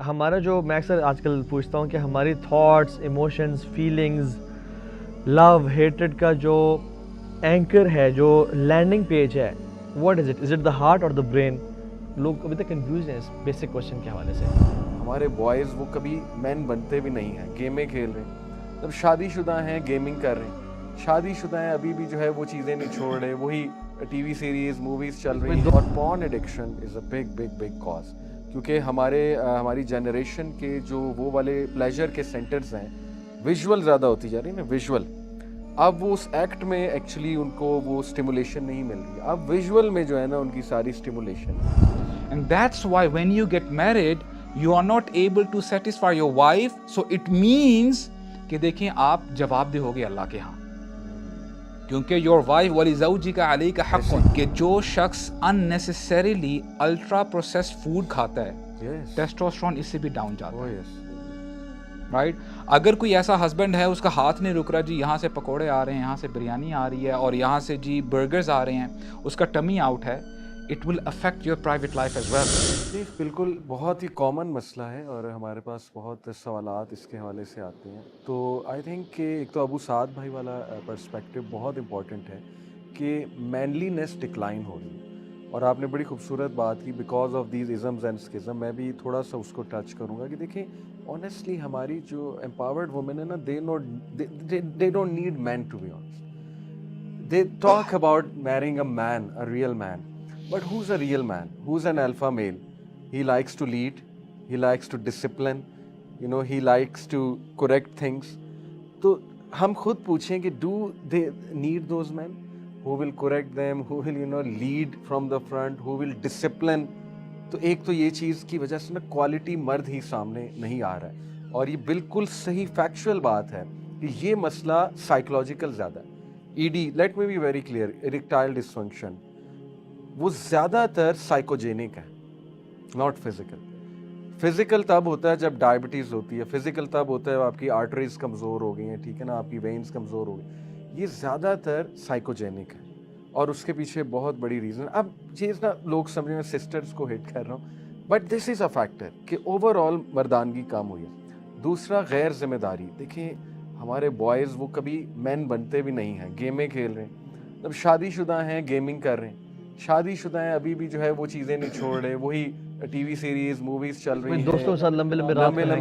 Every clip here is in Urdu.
ہمارا جو میں اکثر آج کل پوچھتا ہوں کہ ہماری تھاٹس، ایموشنز، فیلنگز، لو، ہیٹرڈ کا جو اینکر ہے، جو لینڈنگ پیج ہے، what is it the heart اور دا برین؟ لوگ ابھی تک کنفیوز ہیں اس بیسک کوشچن کے حوالے سے. ہمارے بوائز وہ کبھی مین بنتے بھی نہیں ہیں، گیمیں کھیل رہے ہیں. جب شادی شدہ ہیں گیمنگ کر رہے ہیں، شادی شدہ ہیں ابھی بھی جو ہے وہ چیزیں نہیں چھوڑ رہے، وہی ٹی وی سیریز، موویز چل رہی ہیں. اور porn addiction is a big big big cause, کیونکہ ہماری جنریشن کے جو وہ والے پلیجر کے سینٹرز ہیں، ویژول زیادہ ہوتی جا رہی ہے نا، ویژول. اب وہ اس ایکٹ میں ایکچولی ان کو وہ اسٹیمولیشن نہیں مل رہی، اب ویژول میں جو ہے نا ان کی ساری stimulation. And that's why when you get married, you are not able to satisfy your wife. So it means کہ دیکھیں آپ جواب دہ ہوگے اللہ کے ہاں، کیونکہ your wife وَلِزَوْجِكَ عَلَيْكَ حَقٌ، کہ جو شخص unnecessarily ultra processed food کھاتا ہے، ٹیسٹوسٹرون اس سے بھی ڈاؤن جاتا ہے. رائٹ؟ اگر کوئی ایسا ہسبینڈ ہے اس کا ہاتھ نہیں رک رہا جی، یہاں سے پکوڑے آ رہے ہیں، یہاں سے بریانی آ رہی ہے، اور یہاں سے جی برگرز آ رہے ہیں، اس کا ٹمی آؤٹ ہے، it will affect your private life as well. جی بالکل، بہت ہی کامن مسئلہ ہے اور ہمارے پاس بہت سوالات اس کے حوالے سے آتے ہیں. تو آئی تھنک کہ ایک تو ابو سعد بھائی والا پرسپیکٹو بہت امپورٹنٹ ہے کہ مینلینس ڈکلائن ہو رہی ہے، اور آپ نے بڑی خوبصورت بات کی بیکاز آف دیز ازمز اینڈ اسکزم. میں بھی تھوڑا سا اس کو ٹچ کروں گا کہ دیکھیں آنیسٹلی ہماری جو امپاورڈ وومن ہے نا، they don't need men to be honest. They talk about marrying a man, a real man. But who's a real man? Who's an alpha male? He likes to lead, he likes to discipline, he likes to correct things. تو ہم خود پوچھیں کہ do they need those men who will correct them, who will lead from the front, who will discipline. تو ایک تو یہ چیز کی وجہ سے نا کوالٹی مرد ہی سامنے نہیں آ رہا ہے، اور یہ بالکل صحیح فیکچوئل بات ہے کہ یہ مسئلہ سائیکولوجیکل زیادہ ہے. ED, let me be very clear, erectile dysfunction وہ زیادہ تر سائیکوجینک ہے، ناٹ فزیکل. فزیکل تب ہوتا ہے جب ڈائبٹیز ہوتی ہے، فزیکل تب ہوتا ہے جب آپ کی آرٹریز کمزور ہو گئی ہیں، ٹھیک ہے نا، آپ کی وینز کمزور ہو گئی. یہ زیادہ تر سائیکوجینک ہے، اور اس کے پیچھے بہت بڑی ریزن. اب یہ نا لوگ سمجھیں میں سسٹرز کو ہٹ کر رہا ہوں، but this is a factor کہ اوور آل مردانگی کم ہوئی ہے. دوسرا غیر ذمہ داری. دیکھیں ہمارے بوائز وہ کبھی مین بنتے بھی نہیں ہیں، گیمیں کھیل رہے ہیں. جب شادی شدہ ہیں گیمنگ کر رہے ہیں، شادی شدہ ہیں ابھی بھی جو ہے وہ چیزیں نہیں چھوڑ رہے، وہی ٹی وی سیریز، موویز چل رہی ہیں، دوستوں کے ساتھ لمبے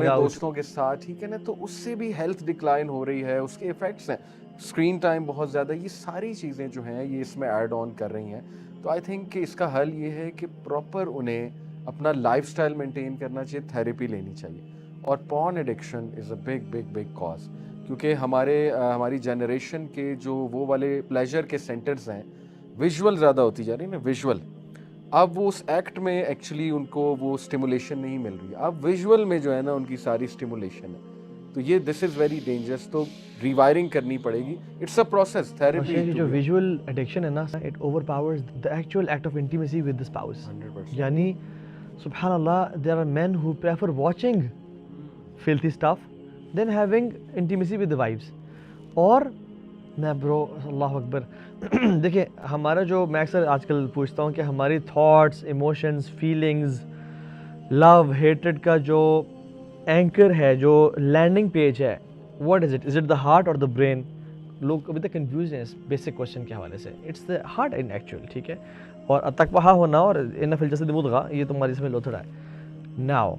دوستوں کے ساتھ، ٹھیک ہے نا. تو اس سے بھی ہیلتھ ڈکلائن ہو رہی ہے، اس کے افیکٹس ہیں. اسکرین ٹائم بہت زیادہ، یہ ساری چیزیں جو ہیں یہ اس میں ایڈ آن کر رہی ہیں. تو آئی تھنک کہ اس کا حل یہ ہے کہ پراپر انہیں اپنا لائف سٹائل مینٹین کرنا چاہیے، تھیراپی لینی چاہیے. اور porn addiction is a big big big cause, کیونکہ ہماری جنریشن کے جو وہ والے پلیجر کے سینٹرز ہیں، ویژول زیادہ ہوتی جا رہی ہے نا، ویژول. اب وہ اس ایکٹ میں ایکچولی ان کو وہ اسٹیمولیشن نہیں مل رہی، اب ویژول میں جو ہے نا ان کی ساری اسٹیمولیشن ہے. تو یہ دس از ویری ڈینجرس. تو ریوائرنگ کرنی پڑے گی، اٹس اے پروسیس، تھیراپی. جو ویژول ایڈکشن ہے نا، it overpowers the actual act of intimacy with the spouse. یعنی سبحان اللہ، there are men who prefer watching filthy stuff than having intimacy with the wives. اور میں برو اللہ اکبر دیکھیں ہمارا جو میں اکثر آج کل پوچھتا ہوں کہ ہماری تھاٹس، ایموشنز، فیلنگز، لو، ہیٹرڈ کا جو اینکر ہے، جو لینڈنگ پیج ہے، what is it the heart اور دا برین؟ لوگ ابھی تک کنفیوز ہیں اس بیسک کوشچن کے حوالے سے. It's the heart in actual, ٹھیک ہے. اور تقویٰ ہونا اور ان فی الجسد مضغہ، یہ تمہاری اس میں لوتھڑا ہے. ناؤ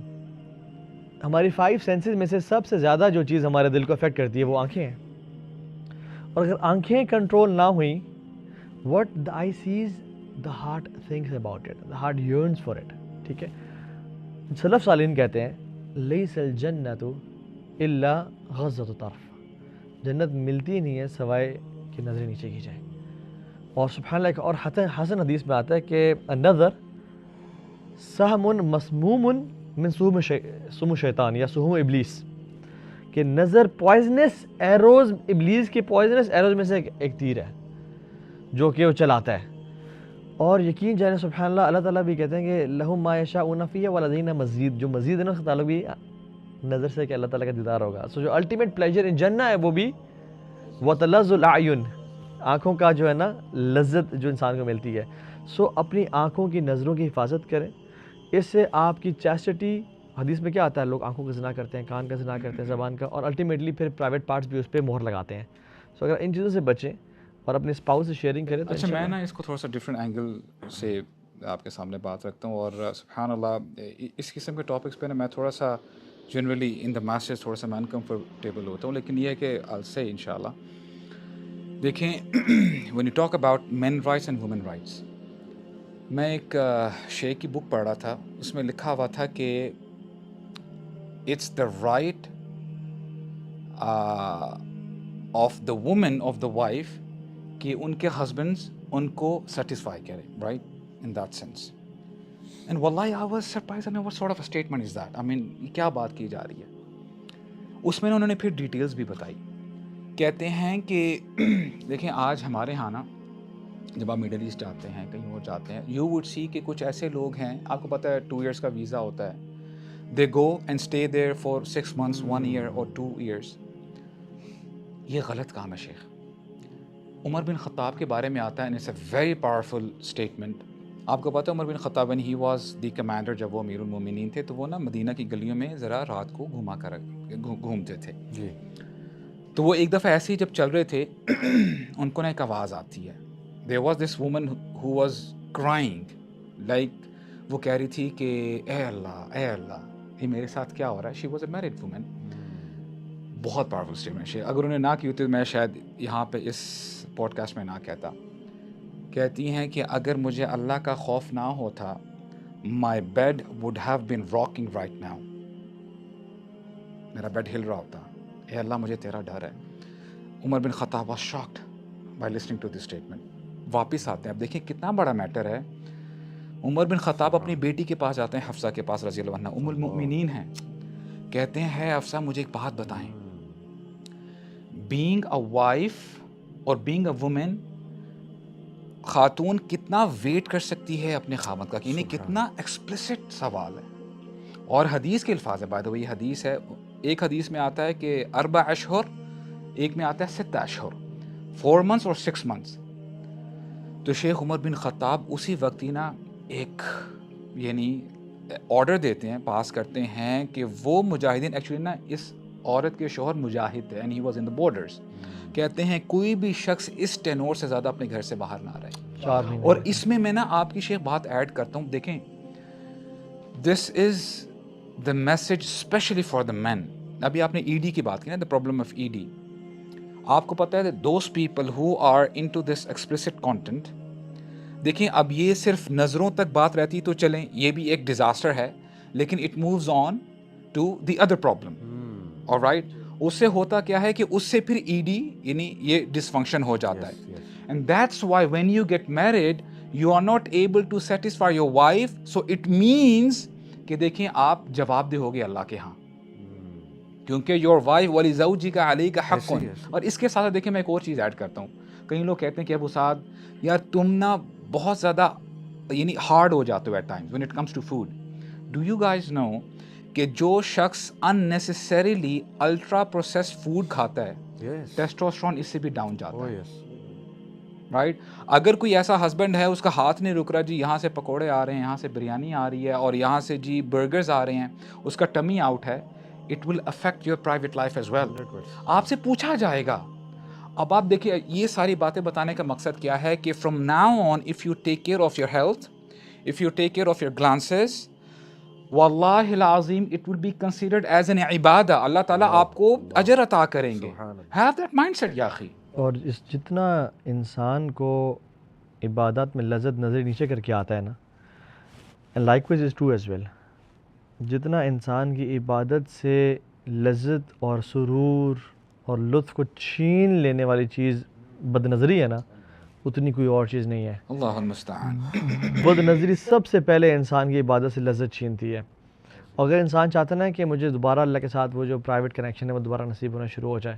ہماری 5 سینسز میں سے سب سے زیادہ جو چیز ہمارے دل کو افیکٹ کرتی ہے وہ آنکھیں ہیں. اور اگر آنکھیں کنٹرول نہ ہوئیں، what the eye sees the heart thinks about it, the heart yearns for it. ٹھیک ہے. سلف صالحین کہتے ہیں لیس الجنت الا غضۃ طرف، جنت ملتی نہیں ہے سوائے کہ نظریں نیچے کی جائیں. اور سبحان اللہ، اور حسن حدیث میں آتا ہے کہ النظر سہم مسموم من سہم شیطان یا سہم ابلیس، کہ نظر پوائزنس ایروز، ابلیس کے پوائزنس ایروز میں سے ایک تیر ہے جو کہ وہ چلاتا ہے. اور یقین جانے سبحان اللہ، اللہ تعالیٰ بھی کہتے ہیں کہ لہم ما یشاؤون فیہ ولدینا مزید، جو مزید ہے نا اس کا تعلق بھی نظر سے کہ اللہ تعالیٰ کا دیدار ہوگا. سو جو الٹیمیٹ پلیجر ان جنہ ہے وہ بھی وتلذ الاعین، آنکھوں کا جو ہے نا لذت جو انسان کو ملتی ہے. سو اپنی آنکھوں کی، نظروں کی حفاظت کریں، اس سے آپ کی چیسٹی حدیث میں کیا آتا ہے, لوگ آنکھوں کا زنا کرتے ہیں, کان کا زنا کرتے ہیں, زبان کا, اور الٹیمیٹلی پھر پرائیویٹ پارٹس بھی اس پہ مہر لگاتے ہیں. سو اگر ان چیزوں سے بچیں اور اپنے اسپاؤس سے شیئرنگ کریں تو اچھا میں نا اس کو تھوڑا سا ڈفرینٹ اینگل سے آپ کے سامنے بات رکھتا ہوں, اور سبحان اللہ اس قسم کے ٹاپکس پہ نا میں تھوڑا سا جنرلی ان دا میسج تھوڑا سا میں انکمفرٹیبل ہوتا ہوں, لیکن یہ ہے کہ آل سے انشاءاللہ دیکھیں when you talk about men rights and women rights, میں ایک شیخ کی بک پڑھ رہا تھا, اس میں لکھا ہوا تھا کہ it's the right of the woman of the wife کہ ان کے ہسبینڈز ان کو سیٹسفائی کرے, right, in that sense. And wallahi I was surprised, I mean what sort of a statement is that? I mean کیا بات کی جا رہی ہے. اس میں انہوں نے پھر ڈیٹیلز بھی بتائی. کہتے ہیں کہ دیکھیں آج ہمارے ہاں نا جب آپ میڈل ایسٹ جاتے ہیں, کہیں اور جاتے ہیں, یو وڈ سی کہ کچھ ایسے لوگ ہیں, آپ کو پتہ ہے 2 years کا ویزا ہوتا ہے, they go and stay there for 6 months, 1 year اور 2 years. یہ غلط کام ہے شیخ. عمر بن خطاب کے بارے میں آتا ہے, it's a very powerful statement. آپ کو پتہ ہے عمر بن خطاب when he was the commander, جب وہ امیر المومنین تھے, تو وہ نا مدینہ کی گلیوں میں ذرا رات کو گھومتے تھے. جی. تو وہ ایک دفعہ ایسے ہی جب چل رہے تھے ان کو نا ایک آواز آتی ہے. There was this woman who was crying, like وہ کہہ رہی تھی کہ اے اللہ یہ میرے ساتھ کیا ہو رہا ہے. She was a married woman. بہت پاورفل اسٹیٹمنٹ ہے. اگر انہیں نہ کی ہوتی تو میں شاید یہاں پہ اس پوڈ کاسٹ میں نہ کہتا. کہتی ہیں کہ اگر مجھے اللہ کا خوف نہ ہوتا, my bed would have been rocking right now. میرا بیڈ ہل رہا ہوتا. اے اللہ مجھے تیرا ڈر ہے. عمر بن خطاب was shocked by listening to this statement. واپس آتے ہیں, اب دیکھیں کتنا بڑا میٹر ہے. عمر بن خطاب اپنی بیٹی کے پاس جاتے ہیں, حفصہ کے پاس رضی اللہ عنہا, ام المؤمنین ہیں. کہتے ہیں ہے حفصہ مجھے ایک بات بتائیں, being a wife اور being a woman, خاتون کتنا ویٹ کر سکتی ہے اپنے خاوند کا, یعنی کتنا ایکسپلسٹ سوال ہے. اور حدیث کے الفاظ ہے, بائی دا وے یہ حدیث ہے, ایک حدیث میں آتا ہے کہ 4 اشہر, ایک میں آتا ہے 6 اشہر, 4 months اور 6 months. تو شیخ عمر بن خطاب اسی وقت ہی نا ایک یعنی آرڈر دیتے ہیں, پاس کرتے ہیں کہ وہ مجاہدین, ایکچولی نا اس عورت کے شوہر مجاہد تھے, and he was in the borders. کہتے ہیں کوئی بھی شخص اس ٹینور سے زیادہ اپنے گھر سے باہر نہ رہے. 4 مہینے. اور اس میں میں نا آپ کی شیخ بات ایڈ کرتا ہوں, دیکھیں this is the message specially for the men. ابھی آپ نے ای ڈی کی بات کی نا, the problem of E D. آپ کو پتہ ہے those people who are into this explicit content, دیکھیں اب یہ صرف نظروں تک بات رہتی تو چلیں, یہ بھی ایک ڈیزاسٹر ہے, لیکن it moves on to the other problem. Alright, اس سے ہوتا کیا ہے کہ اس سے پھر ای ڈی یعنی یہ ڈس فنکشن ہو جاتا ہے. And that's why when you get married you are not able to satisfy your wife, so it means کہ دیکھیں آپ جواب دہ ہوگے اللہ کے ہاں, کیونکہ یور وائف ولزوجک علیک حق. اور اس کے ساتھ دیکھیں میں ایک اور چیز ایڈ کرتا ہوں. کئی لوگ کہتے ہیں کہ ابو سعد یار تم نا بہت زیادہ یعنی ہارڈ ہو جاتے ہو at times when it comes to food. Do you guys know کہ جو شخص unnecessarily الٹرا پروسیسڈ فوڈ کھاتا ہے, ٹیسٹوسٹرون اس سے بھی ڈاؤن جاتا ہے. رائٹ, اگر کوئی ایسا ہسبینڈ ہے اس کا ہاتھ نہیں رک رہا, جی یہاں سے پکوڑے آ رہے ہیں, یہاں سے بریانی آ رہی ہے, اور یہاں سے جی برگرز آ رہے ہیں, اس کا ٹمی آؤٹ ہے, it will affect your private life as well. آپ سے پوچھا جائے گا. اب آپ دیکھیے یہ ساری باتیں بتانے کا مقصد کیا ہے کہ from now on if you take care of your health, if you take care of your glances, واللہ العظیم it will be considered as an عبادہ. اللہ تعالیٰ آپ کو اجر عطا کریں گے. ہیو دیٹ مائنڈ سیٹ یا اخی. اور جتنا انسان کو عبادات میں لذت نظر نیچے کر کے آتا ہے نا, and likewise is true as well, جتنا انسان کی عبادت سے لذت اور سرور اور لطف کو چھین لینے والی چیز بد نظری ہے نا, اتنی کوئی اور چیز نہیں ہے. اللہ المستعان. بد نظری سب سے پہلے انسان کی عبادت سے لذت چھینتی ہے. اور اگر انسان چاہتا نا کہ مجھے دوبارہ اللہ کے ساتھ وہ جو پرائیویٹ کنیکشن ہے وہ دوبارہ نصیب ہونا شروع ہو جائے,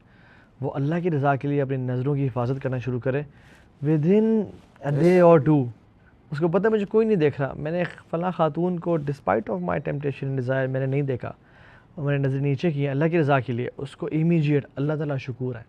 وہ اللہ کی رضا کے لیے اپنی نظروں کی حفاظت کرنا شروع کرے ود ان اے ڈے اور 2. اس کو پتہ ہے مجھے کوئی نہیں دیکھ رہا, میں نے فلاں خاتون کو despite of my temptation Dzire میں نے نہیں دیکھا, اور میں نے نظر نیچے کی اللہ کی رضا کے لیے, اس کو امیجیٹ اللہ تعالیٰ شکور ہے.